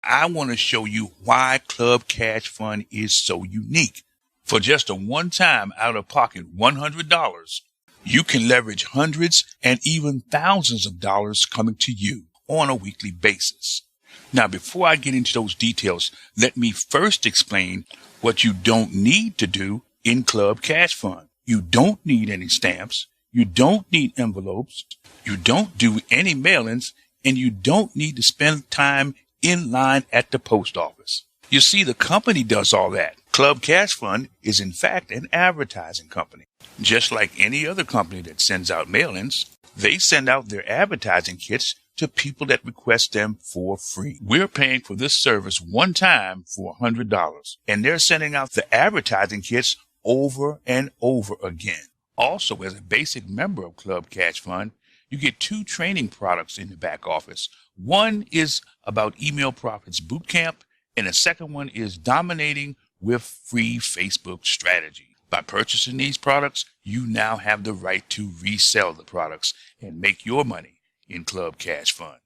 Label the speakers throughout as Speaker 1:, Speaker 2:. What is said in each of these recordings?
Speaker 1: I want to show you why Club Cash Fund is so unique. For just a one-time out-of-pocket $100, you can leverage hundreds and even thousands of dollars coming to you on a weekly basis. Now, before I get into those details, let me first explain what you don't need to do in Club Cash Fund. You don't need any stamps. You don't need envelopes. You don't do any mailings, and you don't need to spend time in line at the post office. You see, the company does all that. Club Cash Fund is in fact an advertising company. Just like any other company that sends out mailings, they send out their advertising kits to people that request them for free. We're paying for this service one time for $100, and they're sending out the advertising kits over and over again. Also, as a basic member of Club Cash Fund, you get 2 training products in the back office. One is about Email Profits Bootcamp, and the second one is Dominating with Free Facebook Strategy. By purchasing these products, you now have the right to resell the products and make your money in Club Cash Fund.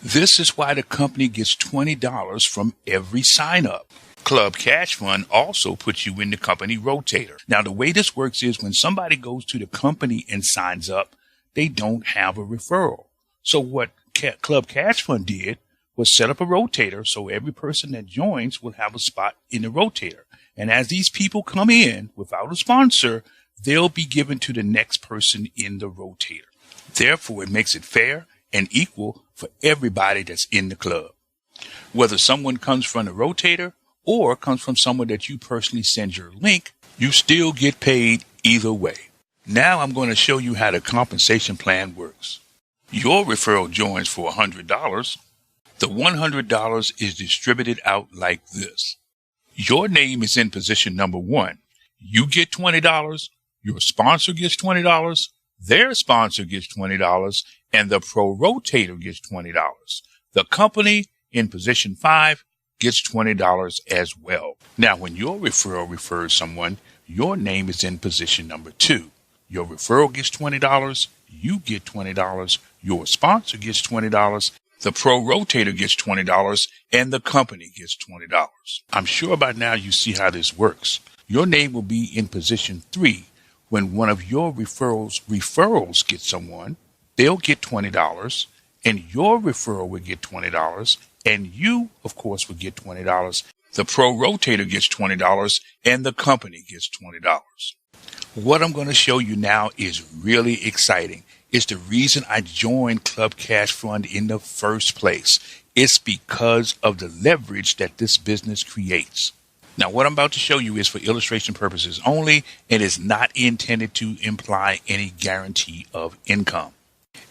Speaker 1: This is why the company gets $20 from every sign-up. Club Cash Fund also puts you in the company rotator. Now, the way this works is when somebody goes to the company and signs up, they don't have a referral. So what Club Cash Fund did was set up a rotator so every person that joins will have a spot in the rotator. And as these people come in without a sponsor, they'll be given to the next person in the rotator. Therefore, it makes it fair and equal for everybody that's in the club. Whether someone comes from the rotator or comes from someone that you personally send your link, you still get paid either way. Now I'm going to show you how the compensation plan works. Your referral joins for $100. The $100 is distributed out like this. Your name is in position number 1. You get $20, your sponsor gets $20, their sponsor gets $20, and the pro rotator gets $20. The company in position 5 gets $20 as well. Now, when your referral refers someone, your name is in position number 2. Your referral gets $20, you get $20, your sponsor gets $20, the pro rotator gets $20, and the company gets $20. I'm sure by now you see how this works. Your name will be in position 3 when one of your referrals gets someone. They'll get $20, and your referral will get $20, and you, of course, will get $20. The pro rotator gets $20, and the company gets $20. What I'm going to show you now is really exciting. It's the reason I joined Club Cash Fund in the first place. It's because of the leverage that this business creates. Now, what I'm about to show you is for illustration purposes only and is not intended to imply any guarantee of income.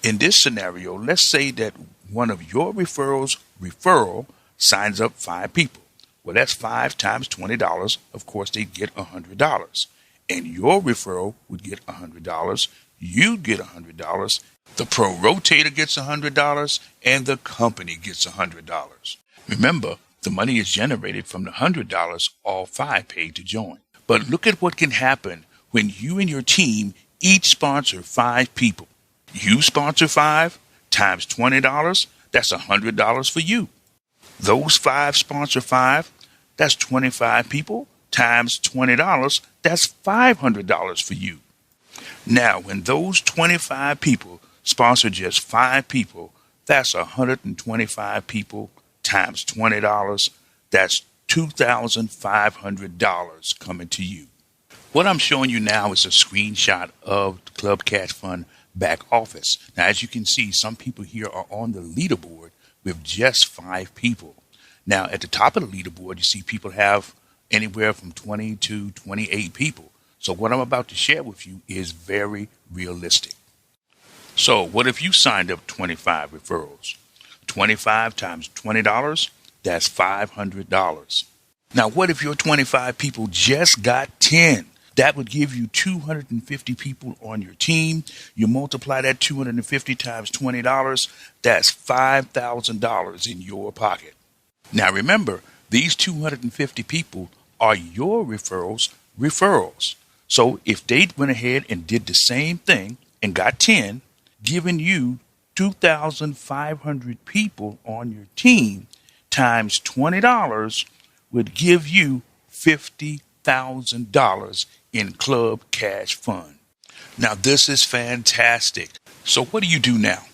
Speaker 1: In this scenario, let's say that one of your referral signs up 5 people. Well, that's 5 times $20. Of course, they get $100. And your referral would get $100. You get $100. The pro rotator gets $100, and the company gets $100. Remember, the money is generated from the $100 all 5 paid to join. But look at what can happen when you and your team each sponsor 5 people. You sponsor 5 times $20. That's $100 for you. Those 5 sponsor 5. That's 25 people times $20. That's $500 for you. Now, when those 25 people sponsor just 5 people, that's 125 people times $20. That's $2,500 coming to you. What I'm showing you now is a screenshot of the Club Cash Fund back office. Now, as you can see, some people here are on the leaderboard with just 5 people. Now, at the top of the leaderboard, you see people have anywhere from 20 to 28 people. So what I'm about to share with you is very realistic. So what if you signed up 25 referrals? 25 times $20, that's $500. Now, what if your 25 people just got 10? That would give you 250 people on your team. You multiply that 250 times $20, that's $5,000 in your pocket. Now, remember, these 250 people are your referrals. So if they went ahead and did the same thing and got 10, giving you 2,500 people on your team, times $20 would give you $50,000 in Club Cash Fund. Now, this is fantastic. So what do you do now?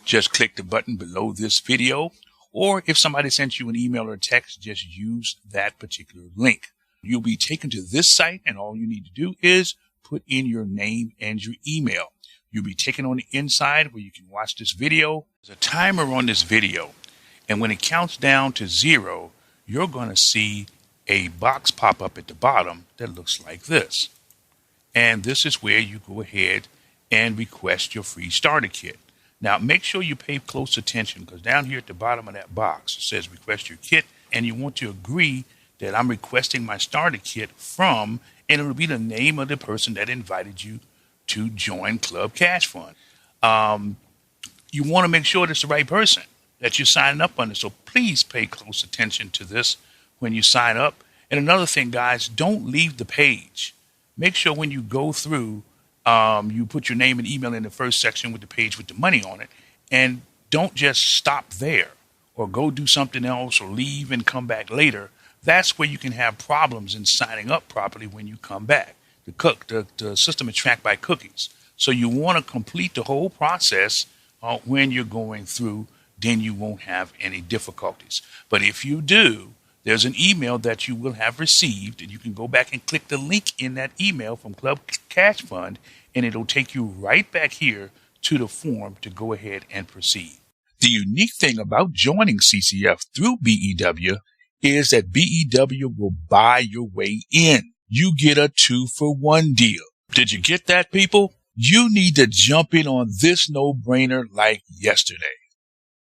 Speaker 1: Just click the button below this video, or if somebody sent you an email or text, just use that particular link. You'll be taken to this site, and all you need to do is put in your name and your email. You'll be taken on the inside where you can watch this video. There's a timer on this video, and when it counts down to 0, you're going to see a box pop up at the bottom that looks like this. And this is where you go ahead and request your free starter kit. Now, make sure you pay close attention, because down here at the bottom of that box, it says request your kit, and you want to agree that I'm requesting my starter kit from, and it'll be the name of the person that invited you to join Club Cash Fund. You want to make sure it's the right person that you're signing up under, so please pay close attention to this when you sign up. And another thing, guys, don't leave the page. Make sure when you go through, you put your name and email in the first section with the page with the money on it, and don't just stop there or go do something else or leave and come back later. That's where you can have problems in signing up properly when you come back. The system is tracked by cookies. So you want to complete the whole process when you're going through, then you won't have any difficulties. But if you do, there's an email that you will have received, and you can go back and click the link in that email from Club Cash Fund, and it'll take you right back here to the form to go ahead and proceed. The unique thing about joining CCF through BEW is that BEW will buy your way in. You get a 2-for-1 deal. Did you get that, people? You need to jump in on this no-brainer like yesterday.